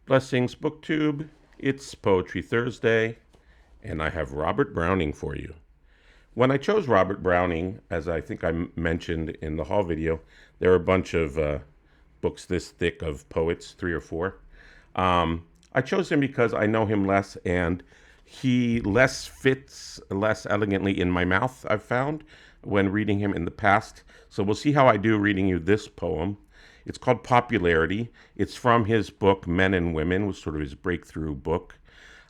Blessings Booktube. It's Poetry Thursday, and I have Robert Browning for you. When I chose Robert Browning, as I think I mentioned in the haul video, there are a bunch of books this thick of poets, three or four. I chose him because I know him less, and he less fits less elegantly in my mouth, I've found, when reading him in the past. So we'll see how I do reading you this poem. It's called Popularity. It's from his book Men and Women, was sort of his breakthrough book.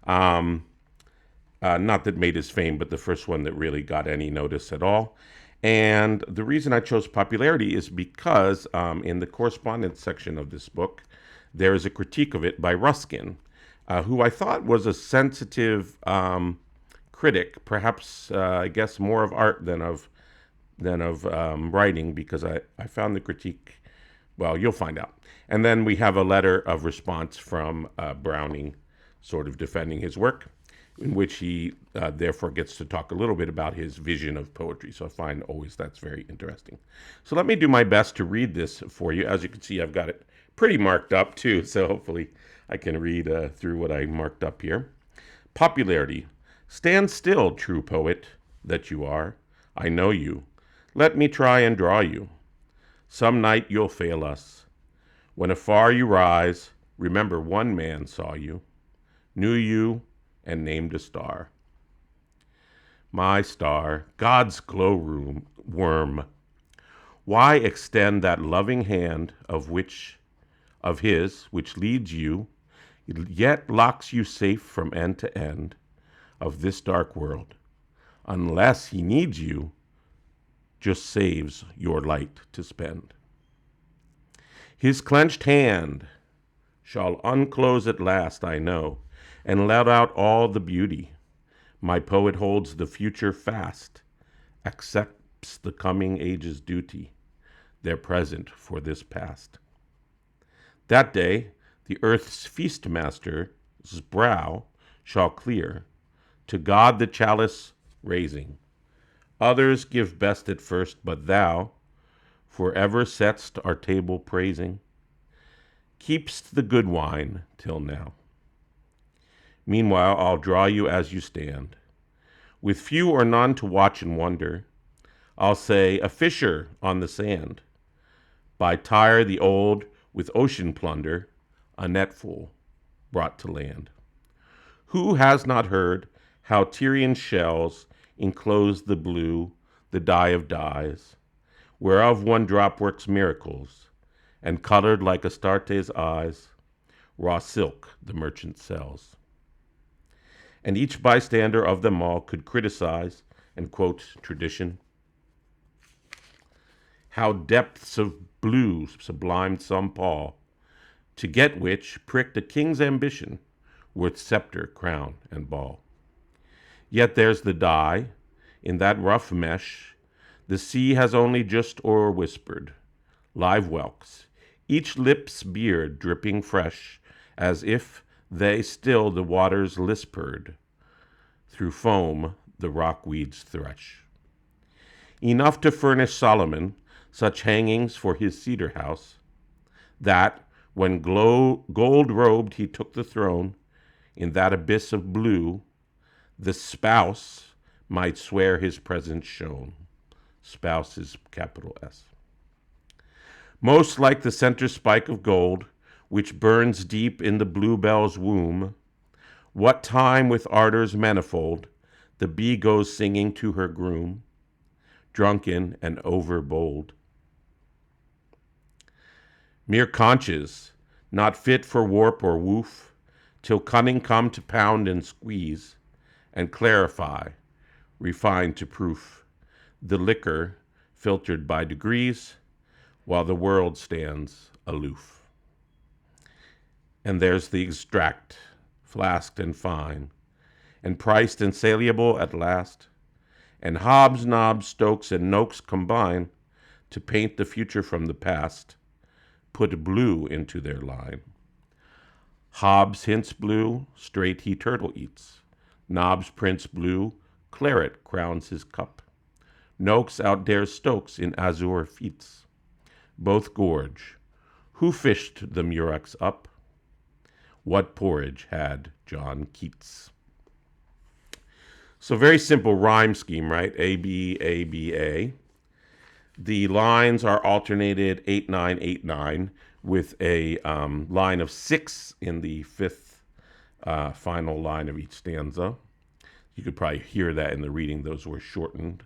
Um, Not that made his fame, but the first one that really got any notice at all. And the reason I chose Popularity is because in the correspondence section of this book, there is a critique of it by Ruskin, who I thought was a sensitive critic, perhaps I guess more of art than of writing, because I found the critique. Well, you'll find out. And then we have a letter of response from Browning, sort of defending his work, in which he therefore gets to talk a little bit about his vision of poetry. So I find always that's very interesting. So let me do my best to read this for you. As you can see, I've got it pretty marked up too, so hopefully I can read through what I marked up here. Popularity. Stand still, true poet that you are. I know you. Let me try and draw you. Some night you'll fail us. When afar you rise, remember one man saw you, knew you, and named a star. My star, God's glowworm, why extend that loving hand of his, which leads you, yet locks you safe from end to end of this dark world, unless he needs you, just saves your light to spend. His clenched hand shall unclose at last, I know, and let out all the beauty. My poet holds the future fast, accepts the coming age's duty, their present for this past. That day, the earth's feast master's brow shall clear, to God the chalice raising. Others give best at first, but thou forever set'st our table praising, keep'st the good wine till now. Meanwhile, I'll draw you as you stand, with few or none to watch and wonder. I'll say, a fisher on the sand, by Tyre the old with ocean plunder, a netful brought to land. Who has not heard how Tyrian shells enclose the blue, the dye of dyes, whereof one drop works miracles, and colored like Astarte's eyes, raw silk the merchant sells. And each bystander of them all could criticize and quote tradition, how depths of blue sublimed some Paul, to get which pricked a king's ambition, worth scepter, crown, and ball. Yet there's the dye, in that rough mesh, the sea has only just o'er-whispered, live whelks, each lip's beard dripping fresh, as if they still the waters lisped, through foam the rockweeds thresh. Enough to furnish Solomon such hangings for his cedar house, that, when gold-robed he took the throne, in that abyss of blue, the spouse might swear his presence shone. Spouse is capital S. Most like the center spike of gold, which burns deep in the bluebell's womb, what time with ardors manifold the bee goes singing to her groom, drunken and overbold. Mere conches, not fit for warp or woof, till cunning come to pound and squeeze, and clarify, refined to proof, the liquor filtered by degrees, while the world stands aloof. And there's the extract, flasked and fine, and priced and saleable at last, and Hobbs, Knobs, Stokes, and Noakes combine to paint the future from the past, put blue into their line. Hobbs hints blue, straight he turtle eats. Nobbs prints blue, claret crowns his cup. Noakes outdares Stokes in azure feats. Both gorge. Who fished the murex up? What porridge had John Keats? So very simple rhyme scheme, right? A, B, A, B, A. The lines are alternated 8, 9, 8, 9 with a line of 6 in the fifth final line of each stanza. You could probably hear that in the reading. Those were shortened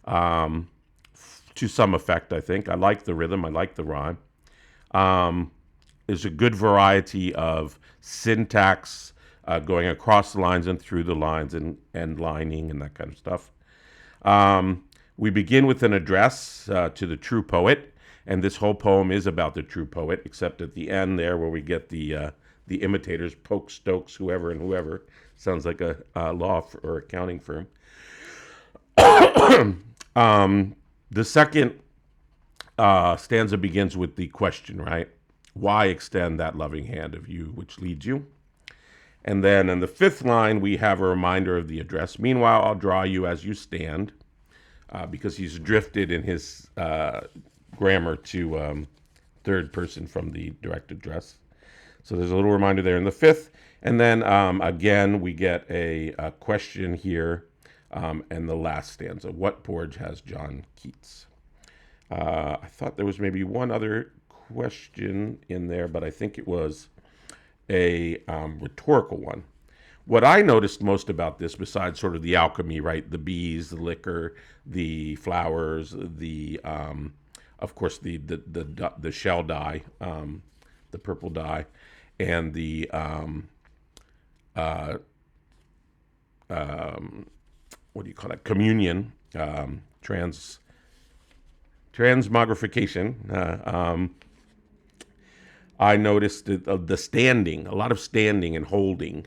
to some effect, I think. I like the rhythm. I like the rhyme. There's a good variety of syntax going across the lines and through the lines and lining and that kind of stuff. We begin with an address to the true poet, and this whole poem is about the true poet, except at the end there where we get the imitators, Polk, Stokes, whoever and whoever. Sounds like a law or accounting firm. The second stanza begins with the question, right? Why extend that loving hand of you which leads you? And then in the fifth line, we have a reminder of the address. Meanwhile, I'll draw you as you stand, because he's drifted in his grammar to third person from the direct address. So there's a little reminder there in the fifth. And then again, we get a question here and the last stanza. What porridge has John Keats? I thought there was maybe one other question in there, but I think it was a rhetorical one. What I noticed most about this, besides sort of the alchemy, right? The bees, the liquor, the flowers, the of course the shell dye, the purple dye, and the what do you call that? Communion, transmogrification. I noticed the standing, a lot of standing and holding,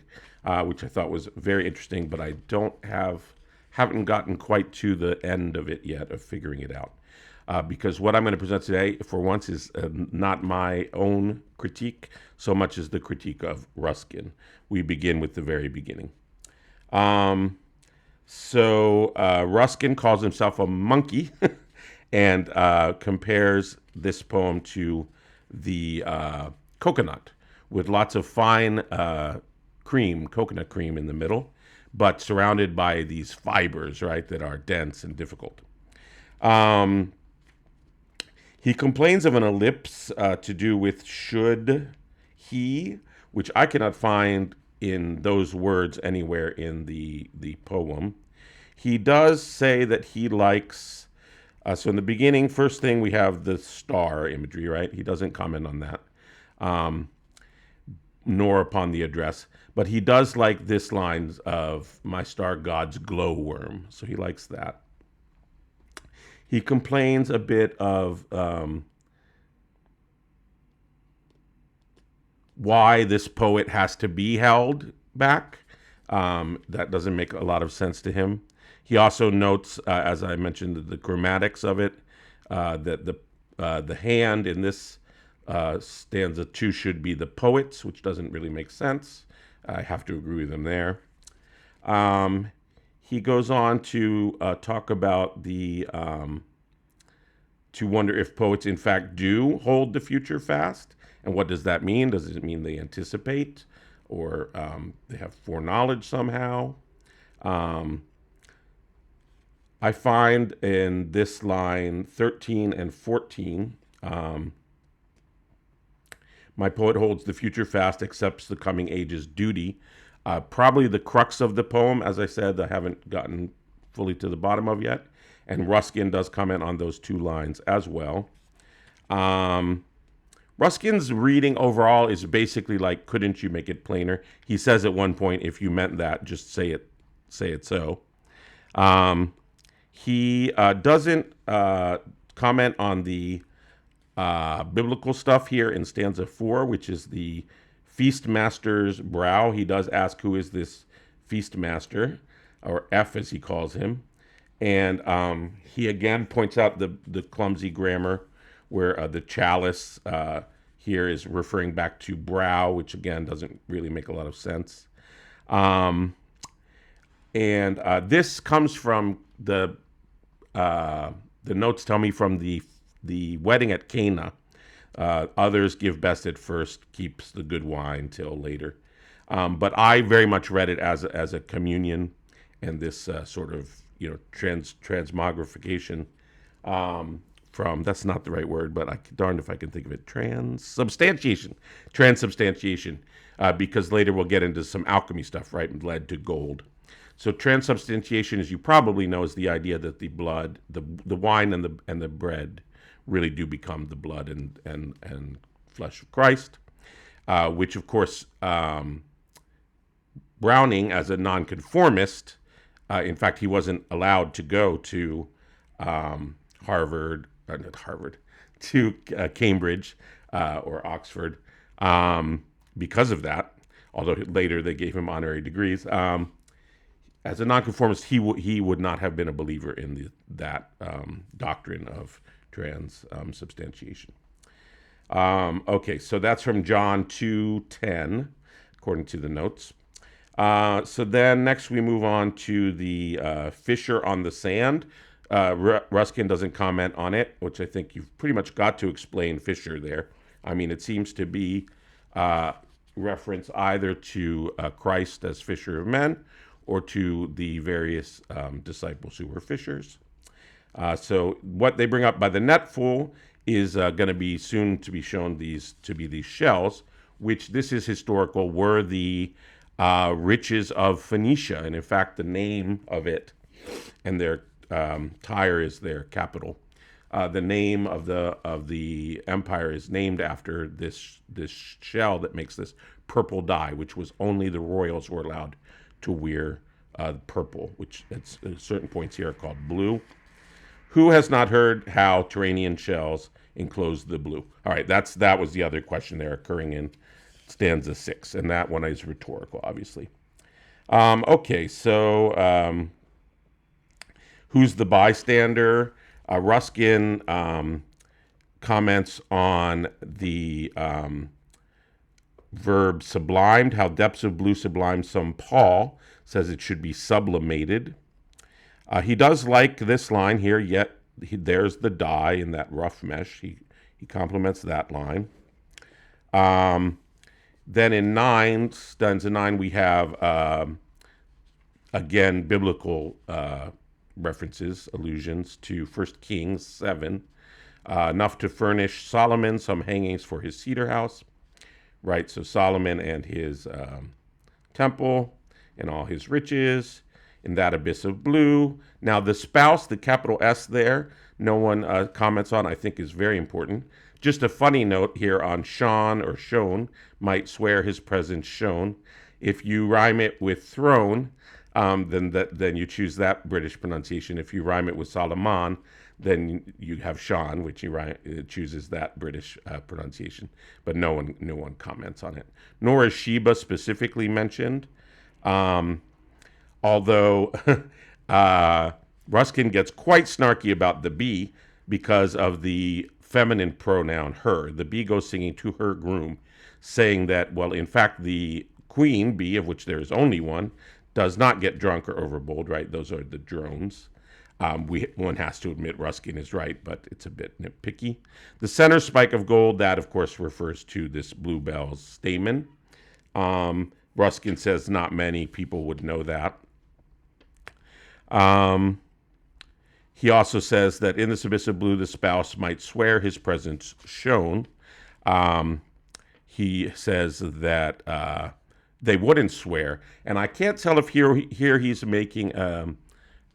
which I thought was very interesting, but I haven't gotten quite to the end of it yet, of figuring it out. Because what I'm going to present today, for once, is not my own critique so much as the critique of Ruskin. We begin with the very beginning. So Ruskin calls himself a monkey and compares this poem to the coconut, with lots of fine coconut cream in the middle, but surrounded by these fibers, right, that are dense and difficult. He complains of an ellipse to do with should he, which I cannot find in those words anywhere in the poem. He does say that he likes, so in the beginning, first thing, we have the star imagery, right? He doesn't comment on that, nor upon the address. But he does like this line of, my star God's glowworm. So he likes that. He complains a bit of why this poet has to be held back. That doesn't make a lot of sense to him. He also notes, as I mentioned, the grammatics of it, that the hand in this stanza 2 should be the poet's, which doesn't really make sense. I have to agree with him there. He goes on to talk about to wonder if poets in fact do hold the future fast. And what does that mean? Does it mean they anticipate, or they have foreknowledge somehow? I find in this line 13 and 14, my poet holds the future fast, accepts the coming age's duty. Probably the crux of the poem, as I said, I haven't gotten fully to the bottom of yet. And Ruskin does comment on those two lines as well. Ruskin's reading overall is basically like, couldn't you make it plainer? He says at one point, if you meant that, just say it so. He doesn't comment on the biblical stuff here in stanza 4, which is the feast master's brow. He does ask, who is this feast master, or F as he calls him. And he again points out the clumsy grammar, where the chalice here is referring back to brow, which again doesn't really make a lot of sense. And this comes from the notes tell me from the wedding at Cana. Others give best at first, keeps the good wine till later. But I very much read it as a communion, and this sort of transmogrification from, that's not the right word, but darned if I can think of it, transubstantiation, because later we'll get into some alchemy stuff, right, and led to gold. So transubstantiation, as you probably know, is the idea that the blood, the wine and the bread really do become the blood and flesh of Christ, which of course Browning, as a nonconformist, in fact, he wasn't allowed to go to not Harvard, to Cambridge or Oxford because of that. Although later they gave him honorary degrees. As a nonconformist, he would not have been a believer in that doctrine of transubstantiation. Okay, so that's from John 2:10, according to the notes. So then next we move on to the fissure on the sand. Ruskin doesn't comment on it, which I think you've pretty much got to explain fissure there. I mean, it seems to be reference either to Christ as fisher of men or to the various disciples who were fishers. So what they bring up by the netful is going to be soon to be shown to be these shells, which this is historical, were the riches of Phoenicia. And in fact, the name of it, and their Tyre is their capital. The name of the empire is named after this shell that makes this purple dye, which was only the royals were allowed to wear purple, which at certain points here are called blue. Who has not heard how Turanian shells enclose the blue? All right, that was the other question there occurring in stanza 6, and that one is rhetorical, obviously. Okay, so who's the bystander? Ruskin comments on the verb sublimed, how depths of blue sublime some. Paul says it should be sublimated. He does like this line here, yet there's the dye in that rough mesh. He compliments that line. Then in stanza 9, we have, again, biblical references, allusions to 1 Kings 7. Enough to furnish Solomon some hangings for his cedar house. Right, so Solomon and his temple and all his riches in that abyss of blue. Now the spouse, the capital S there, no one comments on, I think is very important. Just a funny note here on shone or shone, might swear his presence shone. If you rhyme it with throne, then you choose that British pronunciation. If you rhyme it with Solomon, then you have Sean, which chooses that British pronunciation. But no one comments on it. Nor is Sheba specifically mentioned. Although Ruskin gets quite snarky about the bee because of the feminine pronoun her. The bee goes singing to her groom, saying that, well, in fact, the queen bee, of which there is only one, does not get drunk or overbold, right? Those are the drones. One has to admit Ruskin is right, but it's a bit nitpicky. The center spike of gold, that of course refers to this bluebell's stamen. Ruskin says not many people would know that. He also says that in this abyss of blue, the spouse might swear his presence shone. He says that they wouldn't swear. And I can't tell if here he's making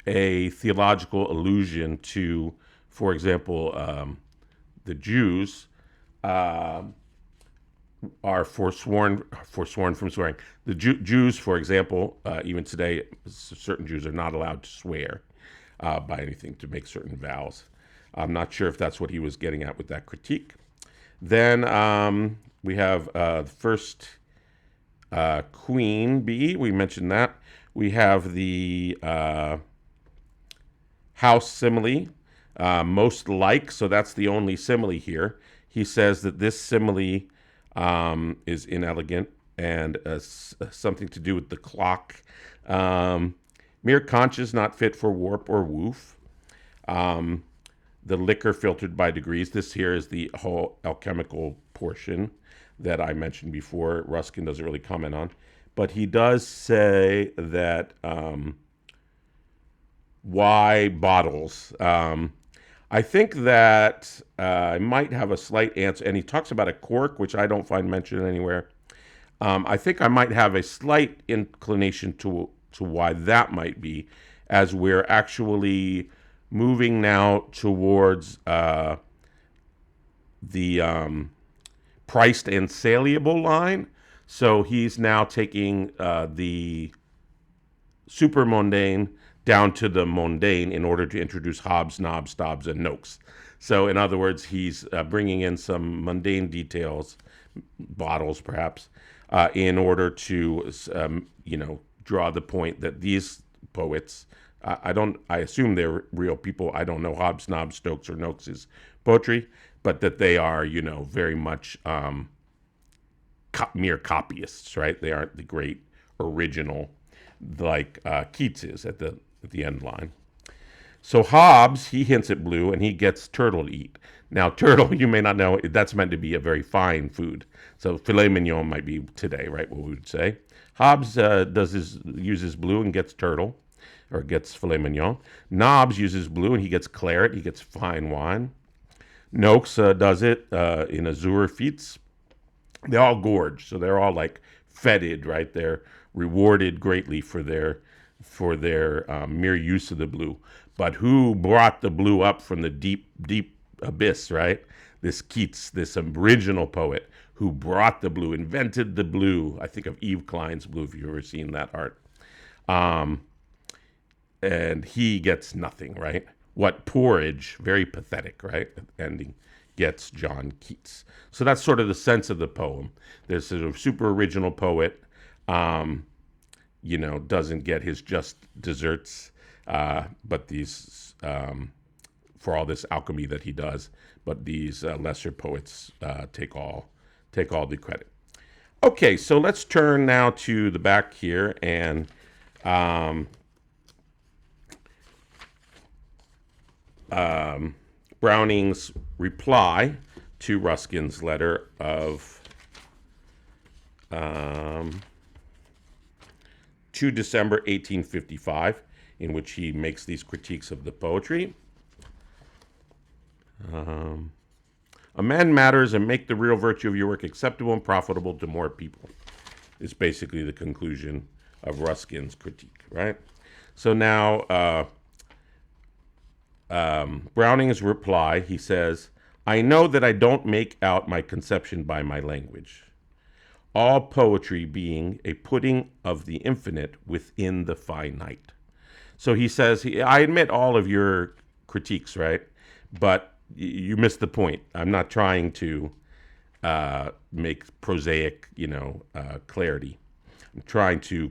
a theological allusion to, for example, the Jews are forsworn from swearing. The Jews, for example, even today, certain Jews are not allowed to swear by anything, to make certain vows. I'm not sure if that's what he was getting at with that critique. Then we have the first queen bee. We mentioned that. We have the house simile, most like, so that's the only simile here. He says that this simile is inelegant and something to do with the clock. Mere conscience not fit for warp or woof. the liquor filtered by degrees. This here is the whole alchemical portion that I mentioned before. Ruskin doesn't really comment on, but he does say that why bottles. I think that I might have a slight answer, and he talks about a cork, which I don't find mentioned anywhere. I think I might have a slight inclination to why that might be, as we're actually moving now towards the priced and saleable line. So he's now taking the super mundane down to the mundane in order to introduce hobs, knobs, stobs, and nokes. So in other words, he's bringing in some mundane details, bottles perhaps, in order to draw the point that these poets, I assume they're real people. I don't know Hobbes, Knobs, Stokes, or Noakes' poetry, but that they are, very much mere copyists, right? They aren't the great original like Keats is at the end line. So Hobbes, he hints at blue, and he gets turtle to eat. Now, turtle, you may not know, that's meant to be a very fine food. So filet mignon might be today, right, what we would say. Hobbes uses blue and gets turtle, or gets filet mignon. Nobbs uses blue, and he gets claret, he gets fine wine. Noakes does it in azure feats. They all gorge, so they're all like feted, right? They're rewarded greatly for their mere use of the blue. But who brought the blue up from the deep, deep abyss, right? This Keats, this original poet who brought the blue, invented the blue. I think of Yves Klein's blue, if you've ever seen that art. And he gets nothing, right? What porridge, very pathetic, right? Ending, gets John Keats. So that's sort of the sense of the poem. There's sort of super original poet, doesn't get his just desserts, but these, for all this alchemy that he does, but these lesser poets take all the credit. Okay, so let's turn now to the back here and Browning's reply to Ruskin's letter of 2 December 1855, in which he makes these critiques of the poetry. Amend matters and make the real virtue of your work acceptable and profitable to more people, is basically the conclusion of Ruskin's critique, right? So now Browning's reply, he says, I know that I don't make out my conception by my language, all poetry being a putting of the infinite within the finite. So he says, I admit all of your critiques, right? But you missed the point. I'm not trying to make prosaic, clarity. I'm trying to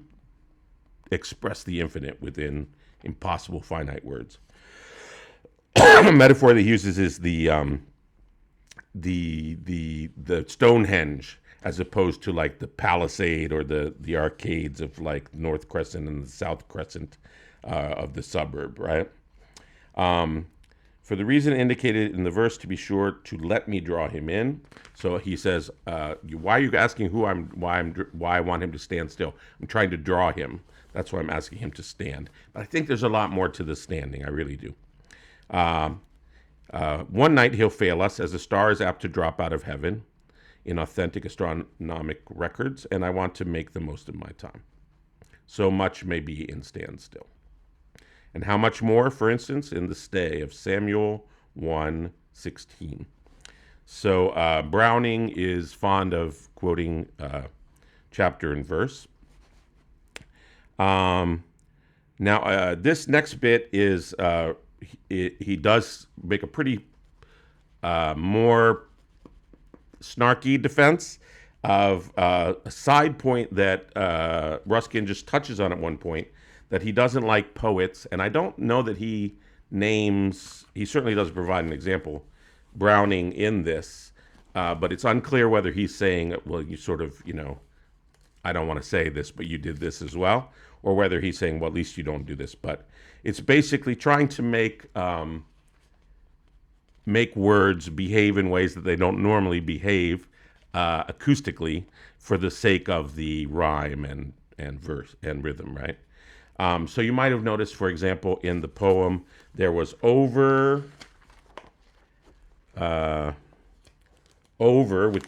express the infinite within impossible finite words. A metaphor that he uses is the Stonehenge, as opposed to like the Palisade or the arcades of like North Crescent and the South Crescent of the suburb, right? For the reason indicated in the verse, to be sure to let me draw him in. So he says, why are you asking why I want him to stand still? I'm trying to draw him. That's why I'm asking him to stand. But I think there's a lot more to the standing. I really do. One night he'll fail us, as a star is apt to drop out of heaven in authentic astronomic records, and I want to make the most of my time. So much may be in standstill. And how much more, for instance, in the stay of Samuel 1:16. So Browning is fond of quoting chapter and verse. Now, this next bit is, he does make a pretty more snarky defense of a side point that Ruskin just touches on at one point, that he doesn't like poets, and I don't know that he certainly doesn't provide an example, Browning in this, but it's unclear whether he's saying, well, you sort of, I don't want to say this, but you did this as well, or whether he's saying, well, at least you don't do this. But it's basically trying to make make words behave in ways that they don't normally behave acoustically for the sake of the rhyme and verse and rhythm, right? So you might have noticed, for example, in the poem, there was over with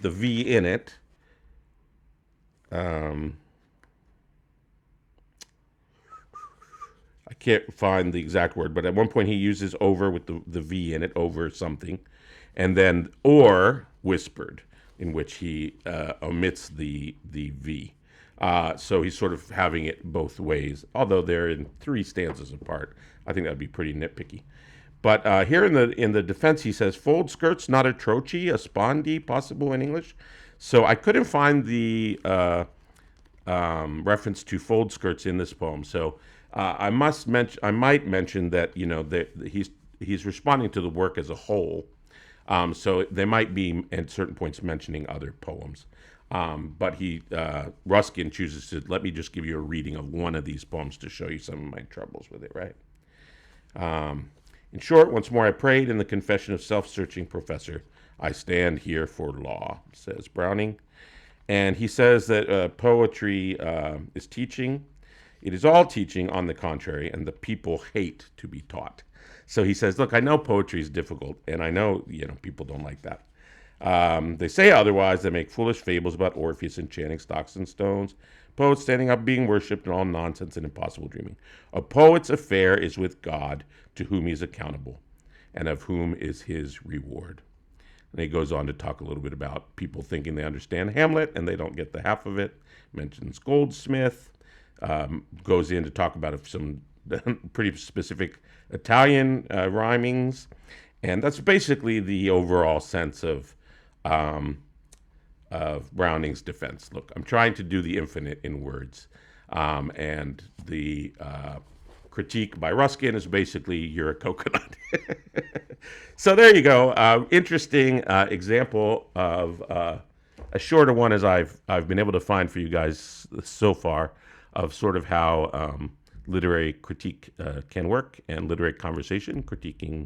the V in it. I can't find the exact word, but at one point he uses over with the V in it, over something, and then or whispered, in which he omits the V. So he's sort of having it both ways, although they're in 3 stanzas apart. I think that'd be pretty nitpicky. But here in the defense, he says, "Fold skirts, not a trochee, a spondy, possible in English." So I couldn't find the reference to fold skirts in this poem. So I might mention that that he's responding to the work as a whole. So they might be at certain points mentioning other poems. But Ruskin chooses to let me just give you a reading of one of these poems to show you some of my troubles with it, right? In short, once more I prayed in the confession of self-searching professor. I stand here for law, says Browning. And he says that poetry is teaching. It is all teaching, on the contrary, and the people hate to be taught. So he says, look, I know poetry is difficult, and I know, people don't like that. They say otherwise. They make foolish fables about Orpheus enchanting stocks and stones, poets standing up being worshipped, and all nonsense and impossible dreaming. A poet's affair is with God, to whom he is accountable, and of whom is his reward. And he goes on to talk a little bit about people thinking they understand Hamlet, and they don't get the half of it. Mentions Goldsmith, goes in to talk about some pretty specific Italian rhymings, and that's basically the overall sense of Browning's defense. Look, I'm trying to do the infinite in words, and the critique by Ruskin is basically you're a coconut. So there you go. Interesting example of a shorter one as I've been able to find for you guys so far, of sort of how literary critique can work, and literary conversation, critiquing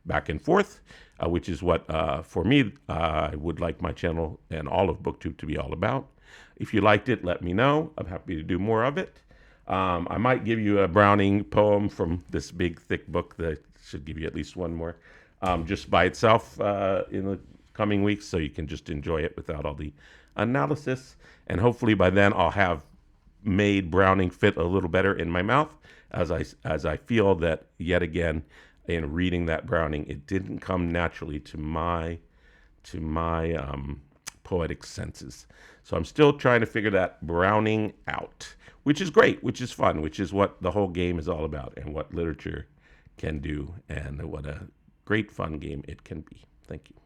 back and forth, which is what, for me, I would like my channel and all of BookTube to be all about. If you liked it, let me know. I'm happy to do more of it. I might give you a Browning poem from this big, thick book that should give you at least one more, just by itself in the coming weeks, so you can just enjoy it without all the analysis. And hopefully by then I'll have made Browning fit a little better in my mouth, as I feel that, yet again, in reading that Browning, it didn't come naturally to my poetic senses. So I'm still trying to figure that Browning out, which is great, which is fun, which is what the whole game is all about, and what literature can do, and what a great fun game it can be. Thank you.